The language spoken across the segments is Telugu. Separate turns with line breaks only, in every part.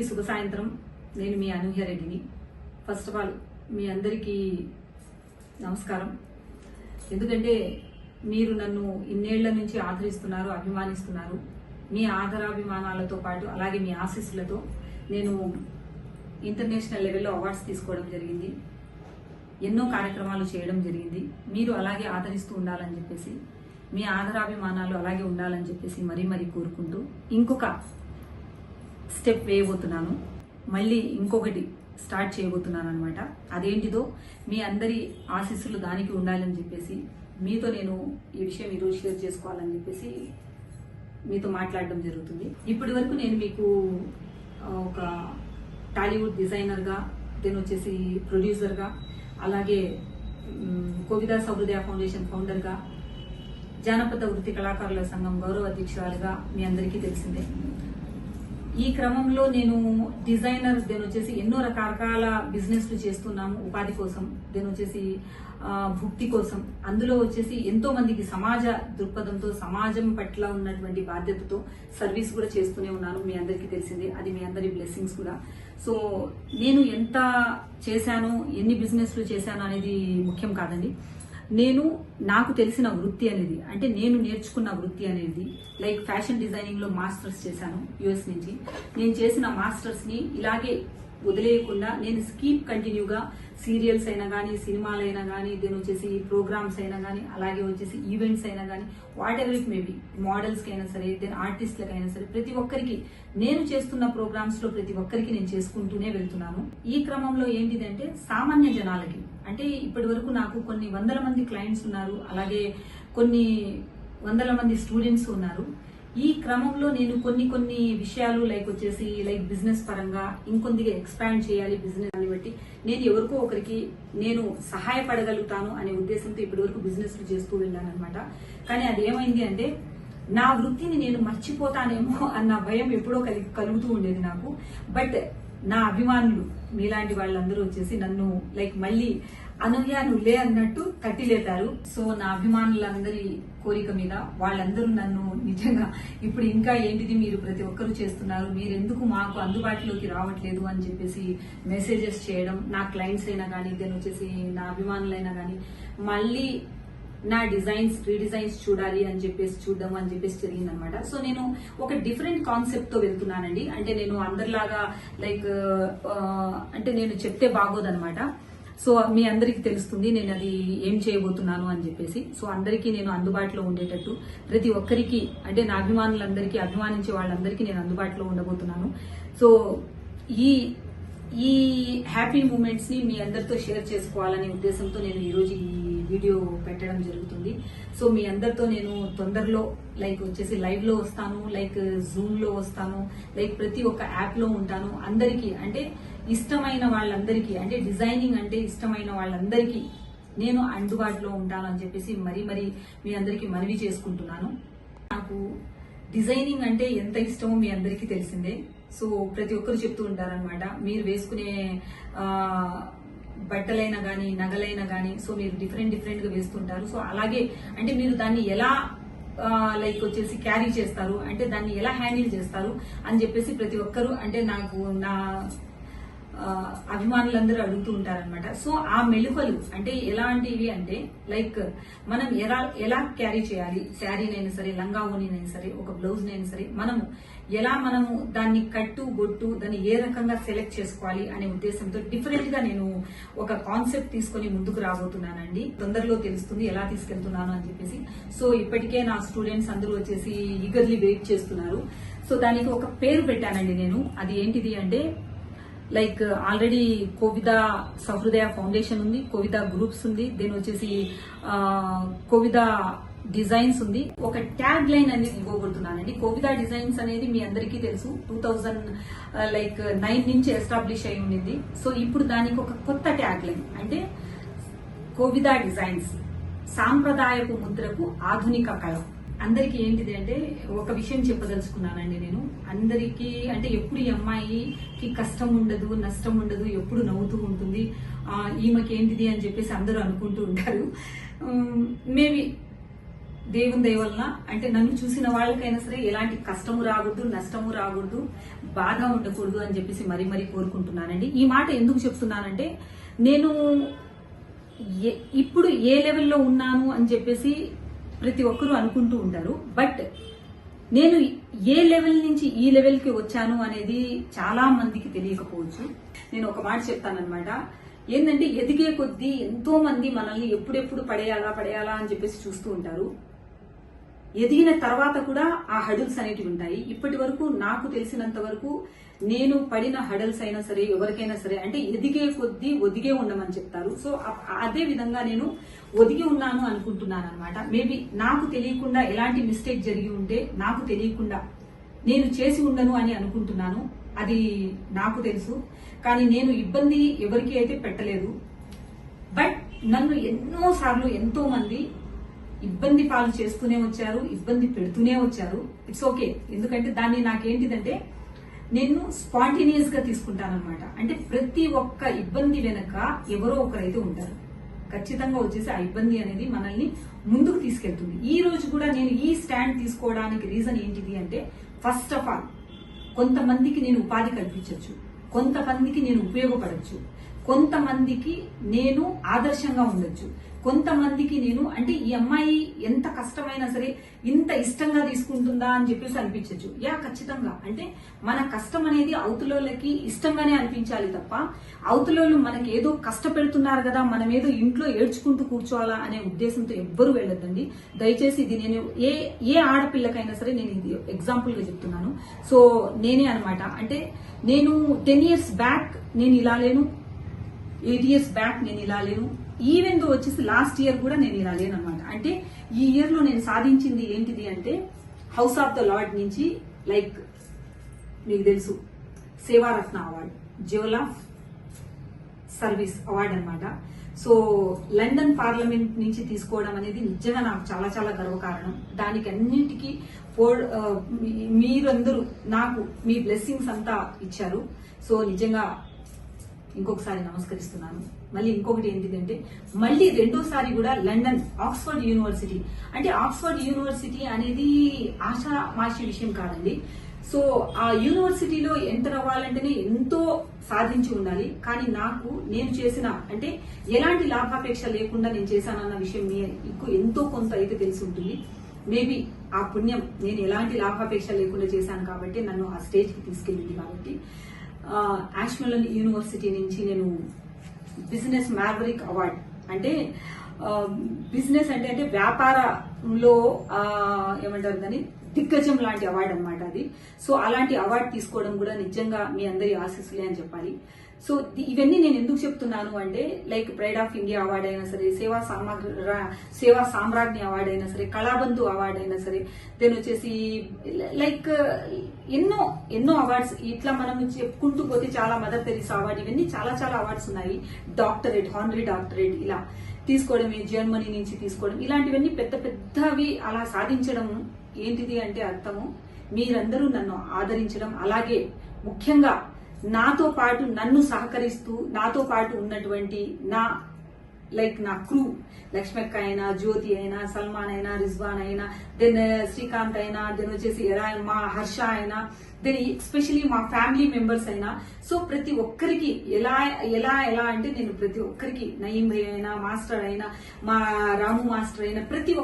అందరికీ శుభ సాయంత్రం. నేను మీ అనూహ్య రెడ్డిని. ఫస్ట్ ఆఫ్ ఆల్ మీ అందరికీ నమస్కారం. ఎందుకంటే మీరు నన్ను ఇన్నేళ్ల నుంచి ఆదరిస్తున్నారు, అభిమానిస్తున్నారు. మీ ఆదరాభిమానాలతో పాటు అలాగే మీ ఆశీస్సులతో నేను ఇంటర్నేషనల్ లెవెల్లో అవార్డ్స్ తీసుకోవడం జరిగింది. ఎన్నో కార్యక్రమాలు చేయడం జరిగింది. మీరు అలాగే ఆదరిస్తూ ఉండాలని చెప్పేసి, మీ ఆదరాభిమానాలు అలాగే ఉండాలని చెప్పేసి మరీ మరీ కోరుకుంటూ ఇంకొక స్టెప్ వేయబోతున్నాను. మళ్ళీ ఇంకొకటి స్టార్ట్ చేయబోతున్నాను అనమాట. అదేంటిదో మీ అందరి ఆశీస్సులు దానికి ఉండాలని చెప్పేసి మీతో నేను ఈ విషయం ఈరోజు షేర్ చేసుకోవాలని చెప్పేసి మీతో మాట్లాడడం జరుగుతుంది. ఇప్పటి వరకు నేను మీకు ఒక టాలీవుడ్ డిజైనర్గా, దెన్ వచ్చేసి ప్రొడ్యూసర్గా, అలాగే కోవిదా సహృదయ ఫౌండేషన్ ఫౌండర్గా, జానపద వృత్తి కళాకారుల సంఘం గౌరవ అధ్యక్షురాలుగా మీ అందరికీ తెలిసిందే. ఈ క్రమంలో నేను డిజైనర్, దెన్ వచ్చేసి ఎన్నో రకరకాల బిజినెస్లు చేస్తున్నాము ఉపాధి కోసం, దెన్ వచ్చేసి భుక్తి కోసం. అందులో వచ్చేసి ఎంతో మందికి సమాజ దృక్పథంతో, సమాజం పట్ల ఉన్నటువంటి బాధ్యతతో సర్వీస్ కూడా చేస్తూనే ఉన్నాను. మీ అందరికీ తెలిసిందే, అది మీ అందరి బ్లెస్సింగ్స్ కూడా. సో నేను ఎంత చేశాను, ఎన్ని బిజినెస్లు చేశాను అనేది ముఖ్యం కాదండి. నాకు తెలిసిన వృత్తి అనేది, అంటే నేను నేర్చుకున్న వృత్తి అనేది, లైక్ ఫ్యాషన్ డిజైనింగ్ లో మాస్టర్స్ చేశాను యుఎస్ నుంచి. నేను చేసిన మాస్టర్స్ ని ఇలాగే వదిలేయకుండా నేను కీప్ కంటిన్యూగా సీరియల్స్ అయినా కానీ, సినిమాలైనా కానీ, దెన్ వచ్చేసి ప్రోగ్రామ్స్ అయినా కానీ, అలాగే వచ్చేసి ఈవెంట్స్ అయినా కానీ, వాట్ ఎవర్ ఇట్ మేబీ, మోడల్స్కి అయినా సరే, దెన్ ఆర్టిస్ట్లకైనా సరే, ప్రతి ఒక్కరికి నేను చేస్తున్న ప్రోగ్రామ్స్ లో ప్రతి ఒక్కరికి నేను చేసుకుంటూనే వెళ్తున్నాను. ఈ క్రమంలో ఏంటిదంటే సామాన్య జనాలకి, అంటే ఇప్పటి వరకు నాకు కొన్ని వందల మంది క్లయింట్స్ ఉన్నారు, అలాగే కొన్ని వందల మంది స్టూడెంట్స్ ఉన్నారు. ఈ క్రమంలో నేను కొన్ని విషయాలు లైక్ బిజినెస్ పరంగా ఇంకొద్దిగా ఎక్స్పాండ్ చేయాలి బిజినెస్ అని బట్టి నేను ఎవరికో ఒకరికి నేను సహాయపడగలుగుతాను అనే ఉద్దేశంతో ఇప్పటి వరకు బిజినెస్ చేస్తూ వెళ్ళాను అనమాట. కానీ అది ఏమైంది అంటే నా వృత్తిని నేను మర్చిపోతానేమో అన్న భయం ఎప్పుడో కలుగుతూ ఉండేది నాకు. బట్ నా అభిమానులు మీలాంటి వాళ్ళందరూ వచ్చేసి నన్ను మళ్ళీ అనూహ్య నువ్వులే అన్నట్టు తట్టిలేతారు. సో నా అభిమానులందరి కోరిక మీద వాళ్ళందరూ నన్ను నిజంగా ఇప్పుడు ఇంకా ఏంటిది మీరు ప్రతి ఒక్కరూ చేస్తున్నారు, మీరెందుకు మాకు అందుబాటులోకి రావట్లేదు అని చెప్పేసి మెసేజెస్ చేయడం, నా క్లయింట్స్ అయినా కానీ, దెన్ వచ్చేసి నా అభిమానులైనా కానీ మళ్ళీ నా రీడిజైన్స్ చూడాలి అని చెప్పేసి చూడడం అని చెప్పేసి జరిగిందనమాట. సో నేను ఒక డిఫరెంట్ కాన్సెప్ట్ తో వెళ్తున్నానండి. అంటే నేను అందరిలాగా అంటే నేను చెప్తే బాగోదనమాట. సో మీ అందరికీ తెలుస్తుంది నేను అది ఏం చేయబోతున్నాను అని చెప్పేసి. సో అందరికీ నేను అందుబాటులో ఉండేటట్టు, ప్రతి ఒక్కరికి, అంటే నా అభిమానులందరికీ, అభిమానించే వాళ్ళందరికీ నేను అందుబాటులో ఉండబోతున్నాను. సో ఈ హ్యాపీ మూమెంట్స్ ని మీ అందరితో షేర్ చేసుకోవాలనే ఉద్దేశంతో నేను ఈరోజు ఈ వీడియో పెట్టడం జరుగుతుంది. సో మీ అందరితో నేను తొందరలో వచ్చేసి లైవ్ లో వస్తాను, జూమ్ లో వస్తాను, ప్రతి ఒక్క యాప్ లో ఉంటాను. అందరికీ, అంటే ఇష్టమైన వాళ్ళందరికీ, అంటే డిజైనింగ్ అంటే ఇష్టమైన వాళ్ళందరికీ నేను అందుబాటులో ఉంటాను అని చెప్పేసి మరీ మీ అందరికీ మనవి చేసుకుంటున్నాను. నాకు డిజైనింగ్ అంటే ఎంత ఇష్టమో మీ అందరికీ తెలిసిందే. సో ప్రతి ఒక్కరు చెప్తూ ఉంటారనమాట, మీరు వేసుకునే బట్టలైనా కానీ, నగలైనా కానీ, సో మీరు డిఫరెంట్ గా వేస్తుంటారు. సో అలాగే అంటే మీరు దాన్ని ఎలా వచ్చేసి క్యారీ చేస్తారు, అంటే దాన్ని ఎలా హ్యాండిల్ చేస్తారు అని చెప్పేసి ప్రతి ఒక్కరు, అంటే నాకు నా అభిమానులందరూ అడుగుతూ ఉంటారనమాట. సో ఆ మెళుకలు అంటే ఎలాంటివి అంటే మనం ఎలా క్యారీ చేయాలి, శారీనైనా సరే, లంగా ఓణినైనా సరే, ఒక బ్లౌజ్ నైనా సరే, మనము దాన్ని కట్టు బొట్టు దాన్ని ఏ రకంగా సెలెక్ట్ చేసుకోవాలి అనే ఉద్దేశంతో డిఫరెంట్ గా నేను ఒక కాన్సెప్ట్ తీసుకొని ముందుకు రాబోతున్నానండి. తొందరలో తెలుస్తుంది ఎలా తీసుకెళ్తున్నాను అని చెప్పేసి. సో ఇప్పటికే నా స్టూడెంట్స్ అందరూ వచ్చేసి ఈగర్లీ వెయిట్ చేస్తున్నారు. సో దానికి ఒక పేరు పెట్టానండి నేను. అది ఏంటిది అంటే ఆల్రెడీ కోవిదా సహృదయ ఫౌండేషన్ ఉంది, కోవిదా గ్రూప్స్ ఉంది, దెన్ వచ్చేసి కోవిదా డిజైన్స్ ఉంది. ఒక ట్యాగ్ లైన్ అనేది ఇవ్వబోతున్నానండి. కోవిదా డిజైన్స్ అనేది మీ అందరికీ తెలుసు, 2009 నుంచి ఎస్టాబ్లిష్ అయి ఉండింది. సో ఇప్పుడు దానికి ఒక కొత్త ట్యాగ్ లైన్, అంటే కోవిదా డిజైన్స్, సాంప్రదాయపు ముద్రకు ఆధునిక కళ. అందరికీ ఏంటిది అంటే ఒక విషయం చెప్పదలుచుకున్నానండి నేను. అందరికీ అంటే ఎప్పుడు ఈ అమ్మాయికి కష్టం ఉండదు, నష్టం ఉండదు, ఎప్పుడు నవ్వుతూ ఉంటుంది, ఈమెకి ఏంటిది అని చెప్పేసి అందరూ అనుకుంటూ ఉంటారు. మేబీ దేవుని దయ వలన అంటే నన్ను చూసిన వాళ్ళకైనా సరే ఎలాంటి కష్టము రాకూడదు, నష్టము రాకూడదు, బాధ ఉండకూడదు అని చెప్పేసి మరీ మరీ కోరుకుంటున్నానండి. ఈ మాట ఎందుకు చెప్తున్నానంటే నేను ఇప్పుడు ఏ లెవెల్లో ఉన్నాను అని చెప్పేసి ప్రతి ఒక్కరూ అనుకుంటూ ఉంటారు. బట్ నేను ఏ లెవెల్ నుంచి ఈ లెవెల్కి వచ్చాను అనేది చాలా మందికి తెలియకపోవచ్చు. నేను ఒక మాట చెప్తానన్నమాట. ఏంటంటే ఎదిగే కొద్దీ ఎంతో మంది మనల్ని ఎప్పుడెప్పుడు పడేయాలా అని చెప్పేసి చూస్తూ ఉంటారు. ఎదిగిన తర్వాత కూడా ఆ హడల్స్ అనేటివి ఉంటాయి. ఇప్పటి వరకు నాకు తెలిసినంత వరకు నేను పడిన హడల్స్ అయినా సరే ఎవరికైనా సరే అంటే ఎదిగే కొద్దీ ఒదిగే ఉండమని చెప్తారు. సో అదే విధంగా నేను ఒదిగి ఉన్నాను అనుకుంటున్నాను అనమాట. మేబీ నాకు తెలియకుండా ఎలాంటి మిస్టేక్ జరిగి ఉంటే నాకు తెలియకుండా నేను చేసి ఉండను అని అనుకుంటున్నాను. అది నాకు తెలుసు. కానీ నేను ఇబ్బంది ఎవరికి అయితే పెట్టలేదు. బట్ నన్ను ఎన్నో సార్లు ఎంతో మంది ఇబ్బంది పాలు చేస్తూనే వచ్చారు, ఇబ్బంది పెడుతూనే వచ్చారు. It's okay. ఎందుకంటే దాన్ని నాకేంటిదంటే నేను స్పాంటేనియస్ గా తీసుకుంటానన్నమాట. అంటే ప్రతి ఒక్క ఇబ్బంది వెనక ఎవరో ఒకరైతే ఉంటారు. ఖచ్చితంగా వచ్చేసి ఆ ఇబ్బంది అనేది మనల్ని ముందుకు తీసుకెళ్తుంది. ఈ రోజు కూడా నేను ఈ స్టాండ్ తీసుకోవడానికి రీజన్ ఏంటిది అంటే ఫస్ట్ ఆఫ్ ఆల్ కొంతమందికి నేను ఉపాధి కల్పించవచ్చు, కొంతమందికి నేను ఉపయోగపడవచ్చు, కొంతమందికి నేను ఆదర్శంగా ఉండొచ్చు, కొంతమందికి నేను అంటే ఈ అమ్మాయి ఎంత కష్టమైనా సరే ఇంత ఇష్టంగా తీసుకుంటుందా అని చెప్పేసి అనిపించవచ్చు. ఖచ్చితంగా అంటే మన కష్టం అనేది అవతలోళ్ళకి ఇష్టంగానే అనిపించాలి తప్ప అవతలోళ్ళు మనకి ఏదో కష్టపెడుతున్నారు కదా మనం ఏదో ఇంట్లో ఏడ్చుకుంటూ కూర్చోవాలా అనే ఉద్దేశంతో ఎవ్వరూ వెళ్ళొద్దండి. దయచేసి ఇది నేను ఏ ఆడపిల్లకైనా సరే నేను ఇది ఎగ్జాంపుల్ గా చెప్తున్నాను. సో నేనే అనమాట. అంటే నేను 10 years బ్యాక్ నేను ఇలా లేను, 8 years బ్యాక్ నేను ఇలా లేను, ఈవెన్ దో వచ్చేసి లాస్ట్ ఇయర్ కూడా నేను ఇలా లేనమాట. అంటే ఈ ఇయర్ లో నేను సాధించింది ఏంటిది అంటే హౌస్ ఆఫ్ ద లార్డ్ నుంచి లైక్ మీకు తెలుసు Sevaratna award, jewel of service award అనమాట. సో లండన్ పార్లమెంట్ నుంచి తీసుకోవడం అనేది నిజంగా నాకు చాలా చాలా గర్వకారణం. దానికి అన్నింటికి మీరందరూ నాకు మీ బ్లెస్సింగ్స్ అంతా ఇచ్చారు. సో నిజంగా ఇంకొకసారి నమస్కరిస్తున్నాను. మళ్ళీ ఇంకొకటి ఏంటిదంటే మళ్ళీ రెండోసారి కూడా లండన్ ఆక్స్ఫర్డ్ యూనివర్సిటీ. అంటే ఆక్స్ఫర్డ్ యూనివర్సిటీ అనేది ఆషామాషి విషయం కాదండి. సో ఆ యూనివర్సిటీలో ఎంటర్ అవ్వాలంటేనే ఎంతో సాధించి ఉండాలి. కానీ నేను చేసిన అంటే ఎలాంటి లాభాపేక్ష లేకుండా నేను చేశానన్న విషయం మీకు ఎంతో కొంత అయితే తెలిసి ఉంటుంది. మేబీ ఆ పుణ్యం నేను ఎలాంటి లాభాపేక్ష లేకుండా చేశాను కాబట్టి నన్ను ఆ స్టేజ్ కి తీసుకెళ్ళింది. కాబట్టి ఆష్మెలన్ యూనివర్సిటీ నుంచి నేను బిజినెస్ మ్యావరిక్ అవార్డ్ అంటే బిజినెస్ అంటే వ్యాపారంలో ఏమంటారు దాన్ని దిగ్గజం లాంటి అవార్డు అనమాట అది. సో అలాంటి అవార్డు తీసుకోవడం కూడా నిజంగా మీ అందరి ఆశీస్సులే అని చెప్పాలి. సో ఇవన్నీ నేను ఎందుకు చెప్తున్నాను అంటే like pride of India award అయినా సరే, సేవా సామ్రాజ్ఞి అవార్డు అయినా సరే, కళాబంధు అవార్డు అయినా సరే, దెన్ వచ్చేసి లైక్ ఎన్నో అవార్డ్స్ ఇట్లా మనం చెప్పుకుంటూ పోతే చాలా, మదర్ తెరీసా అవార్డు, ఇవన్నీ చాలా చాలా అవార్డ్స్ ఉన్నాయి. డాక్టరేట్, హానరీ డాక్టరేట్ ఇలా తీసుకోవడం, జర్మనీ నుంచి తీసుకోవడం, ఇలాంటివన్నీ పెద్ద పెద్దవి అలా సాధించడం ఏంటిది అంటే అర్థము మీరందరూ నన్ను ఆదరించడం, అలాగే ముఖ్యంగా నాతో పాటు నన్ను సహకరిస్తూ నాతో పాటు ఉన్నటువంటి నా క్రూ, లక్ష్మక్క అయినా, జ్యోతి అయినా, సల్మాన్ అయినా, రిజ్వాన్ అయినా, దెన్ శ్రీకాంత్ అయినా, దెన్ వచ్చేసి మా హర్ష అయినా, దెన్ ఎస్పెషలీ మా ఫ్యామిలీ మెంబర్స్ అయినా. సో ప్రతి ఒక్కరికి ఎలా అంటే నేను ప్రతి ఒక్కరికి, నయీం భయ్ అయినా, మాస్టర్ అయినా, మా రాము మాస్టర్ అయినా, ప్రతి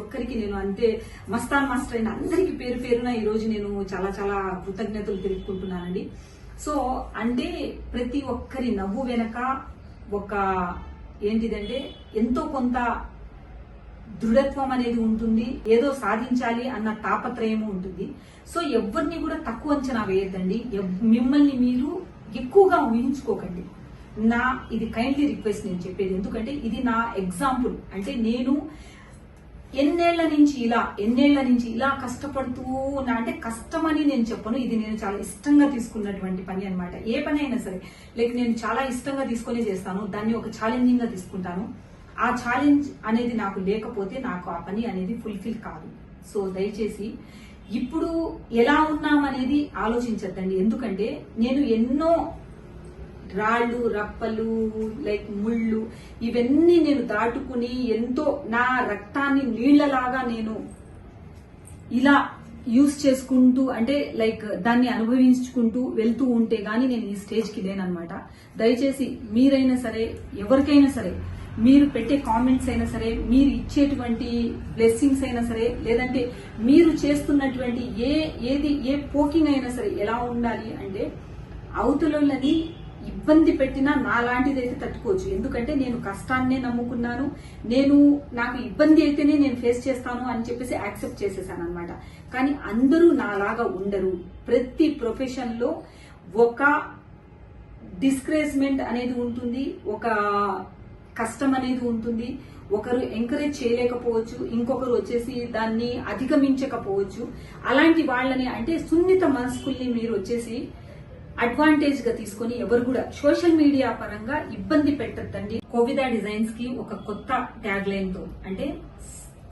ఒక్కరికి నేను అంతే, మస్తాన్ మాస్టర్ అయినా, అందరికి పేరు పేరున ఈ రోజు నేను చాలా చాలా కృతజ్ఞతలు తెలుపుకుంటున్నానండి. సో అంటే ప్రతి ఒక్కరి నవ్వు వెనక ఒక ఏంటిదంటే ఎంతో కొంత దృఢత్వం అనేది ఉంటుంది, ఏదో సాధించాలి అన్న తాపత్రయము ఉంటుంది. సో ఎవరిని కూడా తక్కువ అంచనా వేయద్దండి, మిమ్మల్ని మీరు ఎక్కువగా ఊహించుకోకండి. ఇది కైండ్లీ రిక్వెస్ట్ నేను చెప్పేది. ఎందుకంటే ఇది నా ఎగ్జాంపుల్. అంటే నేను ఎన్నేళ్ల నుంచి ఇలా కష్టపడుతూ ఉన్నా. అంటే కష్టమని నేను చెప్పను, ఇది నేను చాలా ఇష్టంగా తీసుకున్నటువంటి పని అనమాట. ఏ పని అయినా సరే నేను చాలా ఇష్టంగా తీసుకునే చేస్తాను, దాన్ని ఒక ఛాలెంజింగ్ గా తీసుకుంటాను. ఆ ఛాలెంజ్ అనేది నాకు లేకపోతే నాకు ఆ పని అనేది ఫుల్ఫిల్ కాదు. సో దయచేసి ఇప్పుడు ఎలా ఉన్నామనేది ఆలోచించద్దండి. ఎందుకంటే నేను ఎన్నో రాళ్ళు రప్పలు లైక్ ముళ్ళు ఇవన్నీ నేను దాటుకుని ఎంతో నా రక్తాన్ని నీళ్లలాగా నేను ఇలా యూస్ చేసుకుంటూ అంటే లైక్ దాన్ని అనుభవించుకుంటూ వెళ్తూ ఉంటే గానీ నేను ఈ స్టేజ్కి లేనమాట. దయచేసి మీరైనా సరే ఎవరికైనా సరే మీరు పెట్టే కామెంట్స్ అయినా సరే మీరు ఇచ్చేటువంటి బ్లెస్సింగ్స్ అయినా సరే లేదంటే మీరు చేస్తున్నటువంటి ఏ పోకింగ్ అయినా సరే ఎలా ఉండాలి అంటే అవతలని ఇబ్బంది పెట్టినా నాలాంటిదైతే తట్టుకోవచ్చు. ఎందుకంటే నేను కష్టాన్నే నమ్ముకున్నాను, నాకు ఇబ్బంది అయితేనే నేను ఫేస్ చేస్తాను అని చెప్పేసి యాక్సెప్ట్ చేసేసాను అనమాట. కానీ అందరూ నాలాగా ఉండరు. ప్రతి ప్రొఫెషన్ లో ఒక డిస్కరేజ్మెంట్ అనేది ఉంటుంది, ఒక కష్టం అనేది ఉంటుంది. ఒకరు ఎంకరేజ్ చేయలేకపోవచ్చు, ఇంకొకరు వచ్చేసి దాన్ని అధిగమించకపోవచ్చు. అలాంటి వాళ్ళని అంటే సున్నిత మనస్కుల్ని మీరు వచ్చేసి అడ్వాంటేజ్ గా తీసుకొని ఎవరు కూడా సోషల్ మీడియా పరంగా ఇబ్బంది పెట్టద్దండి. కోవిదా డిజైన్స్ కి ఒక కొత్త ట్యాగ్ లైన్ తో అంటే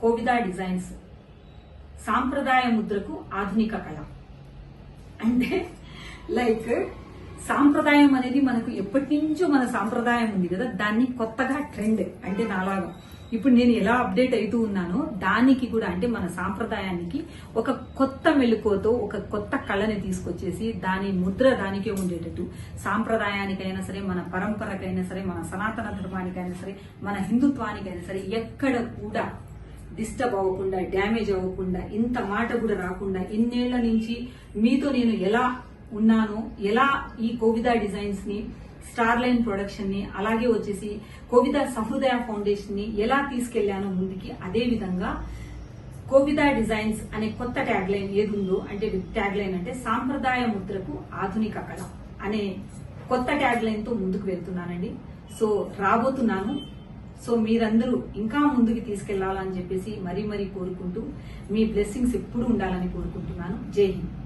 కోవిదా డిజైన్స్ సాంప్రదాయ ముద్రకు ఆధునిక కళ. అంటే లైక్ సాంప్రదాయం అనేది మనకు ఎప్పటి నుంచో మన సాంప్రదాయం ఉంది కదా, దాన్ని కొత్తగా ట్రెండ్ అంటే నాలాగా ఇప్పుడు నేను ఎలా అప్డేట్ అవుతూ ఉన్నానో దానికి కూడా అంటే మన సాంప్రదాయానికి ఒక కొత్త మెళుకువతో ఒక కొత్త కళని తీసుకొచ్చేసి దాని ముద్ర దానికే ఉండేటట్టు సాంప్రదాయానికైనా సరే మన పరంపరకైనా సరే మన సనాతన ధర్మానికైనా సరే మన హిందుత్వానికైనా సరే ఎక్కడ కూడా డిస్టర్బ్ అవ్వకుండా డ్యామేజ్ అవ్వకుండా ఇంత మాట కూడా రాకుండా ఇన్నేళ్ల నుంచి మీతో నేను ఎలా ఉన్నానో ఎలా ఈ కోవిదా డిజైన్స్ ని స్టార్ లైన్ ప్రొడక్షన్ ని అలాగే వచ్చేసి కోవిదా సహృదయ ఫౌండేషన్ ని ఎలా తీసుకెళ్లానో ముందుకి అదే విధంగా కోవిదా డిజైన్స్ అనే కొత్త ట్యాగ్ లైన్ ఏది ఉందో అంటే ట్యాగ్ లైన్ అంటే సాంప్రదాయ ముద్రకు ఆధునిక కళ అనే కొత్త ట్యాగ్ లైన్ తో ముందుకు వెళ్తున్నానండి. సో రాబోతున్నాను. సో మీరందరూ ఇంకా ముందుకు తీసుకెళ్లాలని చెప్పేసి మరీ కోరుకుంటూ మీ బ్లెస్సింగ్స్ ఎప్పుడూ ఉండాలని కోరుకుంటున్నాను. జై హింద్.